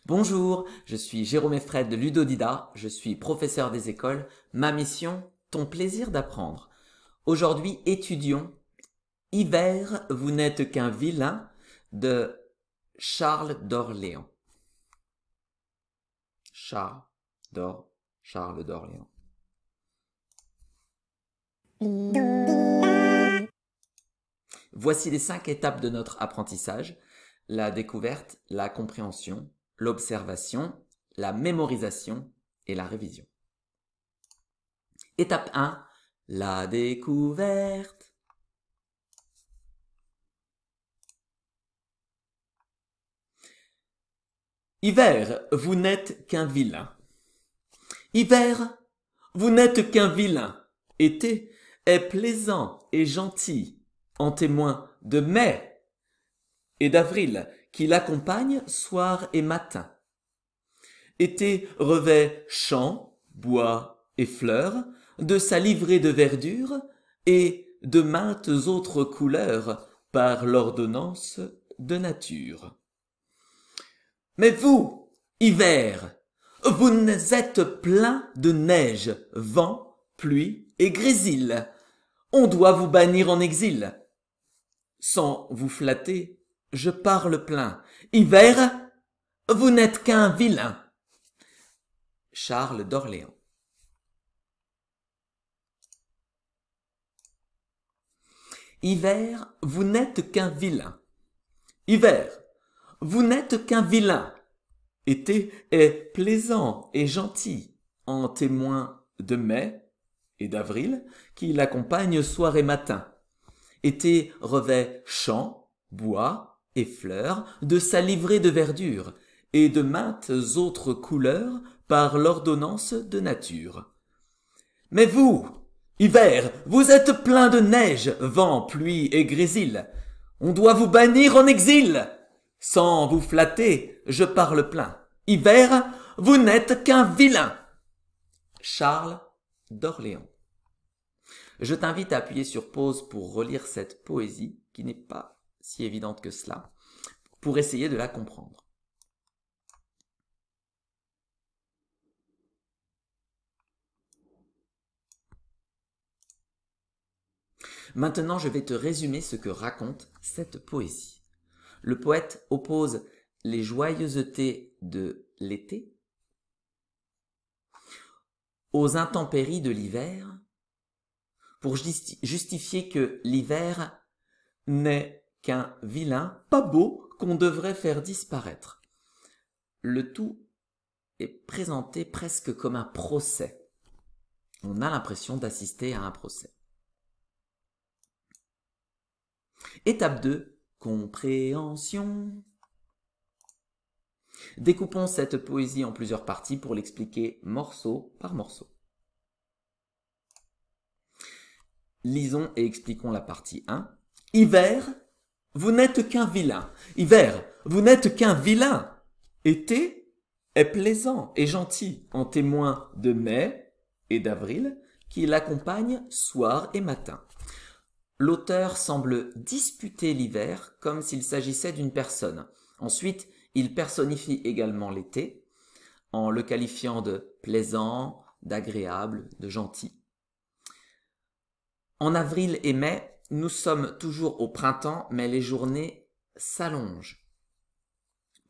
Bonjour, je suis Jérôme Effred de Ludodida, je suis professeur des écoles. Ma mission, ton plaisir d'apprendre. Aujourd'hui, étudions Hiver, vous n'êtes qu'un vilain de Charles d'Orléans. Charles d'Orléans. Voici les 5 étapes de notre apprentissage. La découverte, la compréhension, l'observation, la mémorisation et la révision. Étape 1, la découverte. Hiver, vous n'êtes qu'un vilain. Hiver, vous n'êtes qu'un vilain. Été est plaisant et gentil, en témoin de mai et d'avril, qui l'accompagnent soir et matin. Été revêt champs, bois et fleurs, de sa livrée de verdure et de maintes autres couleurs par l'ordonnance de nature. Mais vous, hiver, vous êtes plein de neige, vent, pluie et grésil. On doit vous bannir en exil. Sans vous flatter, je parle plein. Hiver, vous n'êtes qu'un vilain. Charles d'Orléans. Hiver, vous n'êtes qu'un vilain. Hiver, vous n'êtes qu'un vilain. Été est plaisant et gentil, en témoin de mai et d'avril, qui l'accompagnent soir et matin. Été revêt champs, bois et fleurs, de sa livrée de verdure, et de maintes autres couleurs par l'ordonnance de nature. Mais vous, hiver, vous êtes plein de neige, vent, pluie et grésil. On doit vous bannir en exil. Sans vous flatter, je parle plein. Hiver, vous n'êtes qu'un vilain. Charles d'Orléans. Je t'invite à appuyer sur pause pour relire cette poésie, qui n'est pas si évidente que cela, pour essayer de la comprendre. Maintenant, je vais te résumer ce que raconte cette poésie. Le poète oppose les joyeusetés de l'été aux intempéries de l'hiver pour justifier que l'hiver n'est qu'un vilain pas beau qu'on devrait faire disparaître. Le tout est présenté presque comme un procès. On a l'impression d'assister à un procès. Étape 2, compréhension. Découpons cette poésie en plusieurs parties pour l'expliquer morceau par morceau. Lisons et expliquons la partie 1. Hiver, vous n'êtes qu'un vilain. Hiver, vous n'êtes qu'un vilain. Été est plaisant et gentil, en témoin de mai et d'avril, qui l'accompagnent soir et matin. L'auteur semble disputer l'hiver comme s'il s'agissait d'une personne. Ensuite, il personnifie également l'été en le qualifiant de plaisant, d'agréable, de gentil. En avril et mai, nous sommes toujours au printemps, mais les journées s'allongent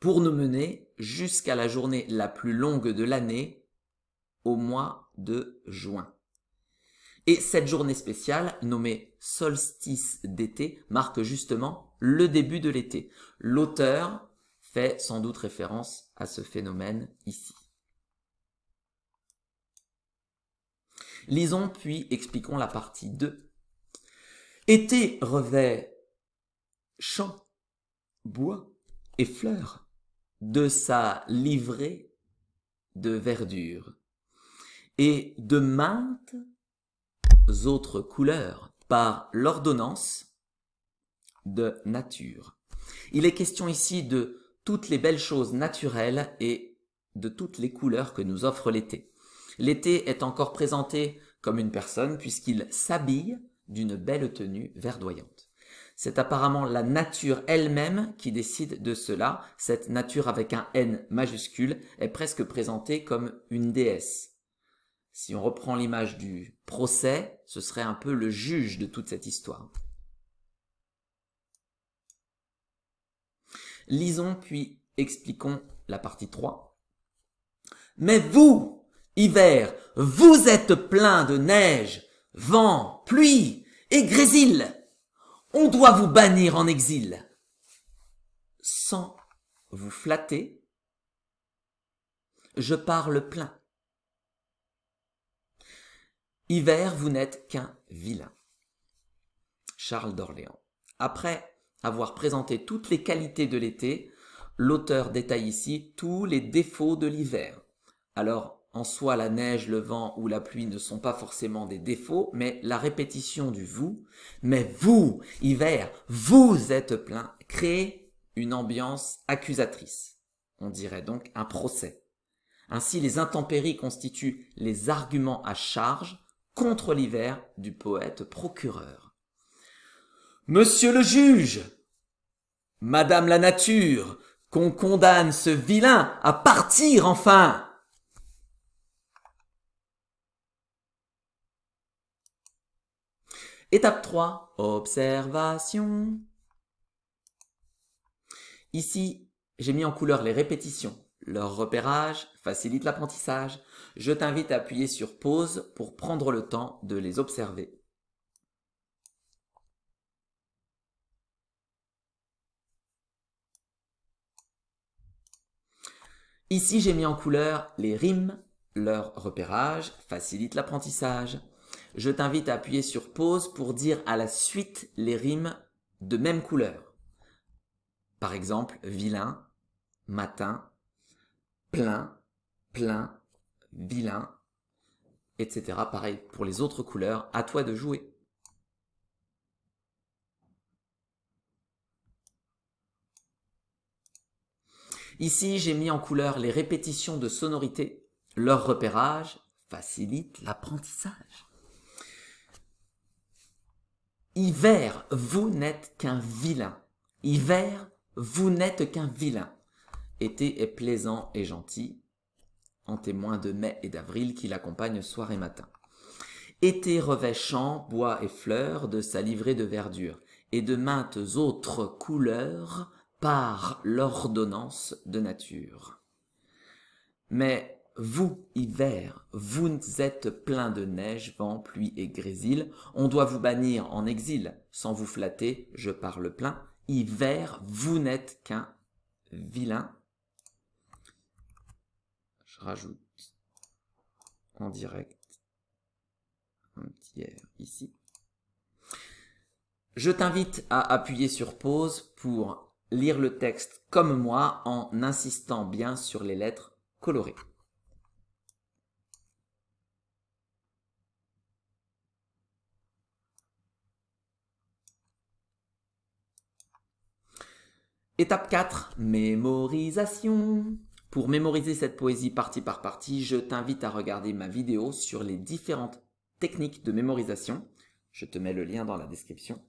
pour nous mener jusqu'à la journée la plus longue de l'année, au mois de juin. Et cette journée spéciale, nommée solstice d'été, marque justement le début de l'été. L'auteur fait sans doute référence à ce phénomène ici. Lisons puis expliquons la partie 2. Été revêt champs, bois et fleurs de sa livrée de verdure et de maintes autres couleurs par l'ordonnance de nature. Il est question ici de toutes les belles choses naturelles et de toutes les couleurs que nous offre l'été. L'été est encore présenté comme une personne puisqu'il s'habille d'une belle tenue verdoyante. C'est apparemment la nature elle-même qui décide de cela. Cette nature avec un N majuscule est presque présentée comme une déesse. Si on reprend l'image du procès, ce serait un peu le juge de toute cette histoire. Lisons puis expliquons la partie 3. Mais vous, hiver, vous êtes plein de neige, vent, pluie et grésil. On doit vous bannir en exil. Sans vous flatter, je parle plein. Hiver, vous n'êtes qu'un vilain. Charles d'Orléans. Après avoir présenté toutes les qualités de l'été, l'auteur détaille ici tous les défauts de l'hiver. Alors, en soi, la neige, le vent ou la pluie ne sont pas forcément des défauts, mais la répétition du vous, mais vous, hiver, vous êtes plein, crée une ambiance accusatrice. On dirait donc un procès. Ainsi, les intempéries constituent les arguments à charge contre l'hiver du poète procureur. Monsieur le juge, Madame la nature, qu'on condamne ce vilain à partir enfin. Étape 3, observation. Ici, j'ai mis en couleur les répétitions. Leur repérage facilite l'apprentissage. Je t'invite à appuyer sur pause pour prendre le temps de les observer. Ici, j'ai mis en couleur les rimes. Leur repérage facilite l'apprentissage. Je t'invite à appuyer sur pause pour dire à la suite les rimes de même couleur. Par exemple, vilain, matin, plein, plein, vilain, etc. Pareil pour les autres couleurs, à toi de jouer. Ici, j'ai mis en couleur les répétitions de sonorités. Leur repérage facilite l'apprentissage. Hiver, vous n'êtes qu'un vilain. Hiver, vous n'êtes qu'un vilain. Été est plaisant et gentil, en témoin de mai et d'avril qui l'accompagnent soir et matin. Été revêt champs, bois et fleurs de sa livrée de verdure, et de maintes autres couleurs par l'ordonnance de nature. Mais vous, hiver, vous êtes plein de neige, vent, pluie et grésil. On doit vous bannir en exil. Sans vous flatter, je parle plein. Hiver, vous n'êtes qu'un vilain. Je rajoute en direct un petit R ici. Je t'invite à appuyer sur pause pour lire le texte comme moi en insistant bien sur les lettres colorées. Étape 4, mémorisation. Pour mémoriser cette poésie partie par partie, je t'invite à regarder ma vidéo sur les différentes techniques de mémorisation. Je te mets le lien dans la description.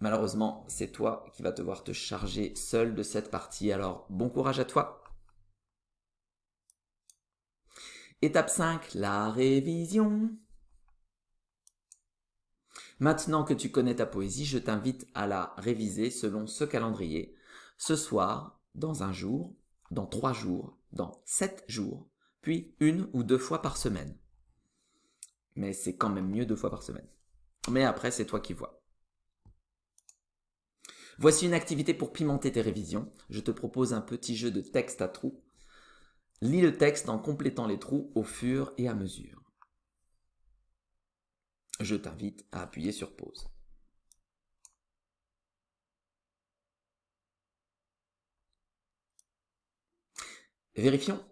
Malheureusement, c'est toi qui vas devoir te charger seul de cette partie, alors bon courage à toi. Étape 5, la révision. Maintenant que tu connais ta poésie, je t'invite à la réviser selon ce calendrier. Ce soir, dans un jour, dans 3 jours, dans 7 jours, puis 1 ou 2 fois par semaine. Mais c'est quand même mieux 2 fois par semaine. Mais après, c'est toi qui vois. Voici une activité pour pimenter tes révisions. Je te propose un petit jeu de texte à trous. Lis le texte en complétant les trous au fur et à mesure. Je t'invite à appuyer sur pause. Vérifions.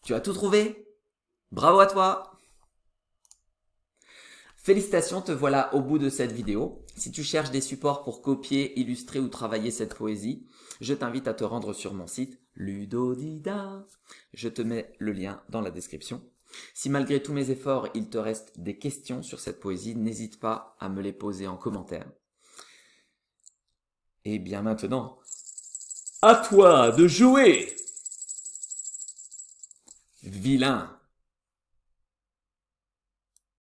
Tu as tout trouvé? Bravo à toi! Félicitations, te voilà au bout de cette vidéo. Si tu cherches des supports pour copier, illustrer ou travailler cette poésie, je t'invite à te rendre sur mon site Ludodida. Je te mets le lien dans la description. Si malgré tous mes efforts, il te reste des questions sur cette poésie, n'hésite pas à me les poser en commentaire. Et bien maintenant, à toi de jouer, vilain!